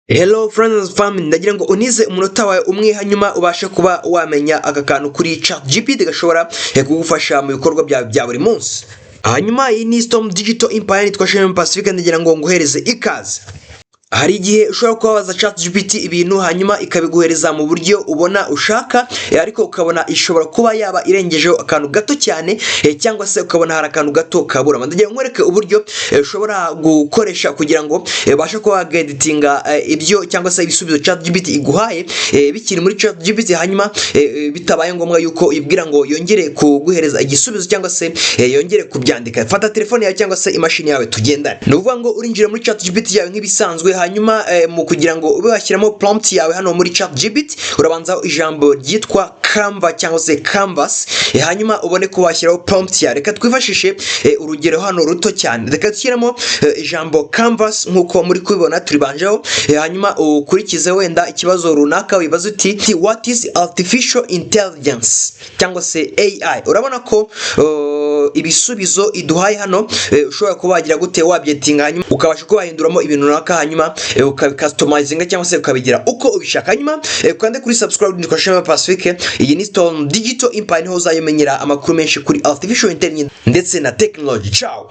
Hello friends and family, ndagira ngo unize umunota wawe umwe hanyuma ubashe kuba wamenya aka kantu kuri Chatgpt gashobora kugufasha mu bikorwa bya buri munsi. Hanyuma iyi ni STOREROOM DIGITAL EMPIRE twashimye Pacific, ndagira ngo nguhereze ikaze. Hari igihe ushobora kubaza Chatgpt ibintu hanyuma ikabiguhereza mu buryo ubona ushaka, ariko ukabona ishobora kuba yaba irengejeho akantu gato cyane, cyangwa se ukabona hari akantu gato kabura. Ndagira ngo nkwereke uburyo ushobora gukoresha kugira ngo ubashe kuba editinga ibyo cyangwa se ibisubizo Chatgpt iguhaye bikiri muri Chatgpt, hanyuma bitabaye ngombwa yuko ibwira ngo yongere kuguhereza igisubizo cyangwa se yongere kubyandika. Fata telefone yawe cyangwa se imashini yawe tugendane. Ni ukuvuga ngo urinjira muri Chatgpt yawe nk'ibisanzwe, hanyuma mu kugira ngo ube washyiramo prompt yawe hano muri Chatgpt urabanza ijambo ryitwa Canva cyangwa se canvas, hanyuma ubone ko washyiraho prompt yawe. Reka twifashishe urugero hano ruto cyane. Reka dushyiramo ijambo canvas nkuko muri kubibona turibanjeho, hanyuma ukurikize wenda ikibazo runaka wibaza uti what is artificial intelligence cyangwa se AI. Urabona ko ibisubizo iduhaye hano ushobora kuba wagira gute wabyetinga, hanyuma ukabasha kuba wahinduramo ibintu runaka, hanyuma ukabicustomizing cyangwa se ukabigira uko ubishaka. Hanyuma kandi kuri subscribe twashimye Pacific. Iyi ni STOREROOM DIGITAL EMPIRE, niho uzayimenyera amakuru menshi kuri artificial intelligence ndetse na technology. Ciao.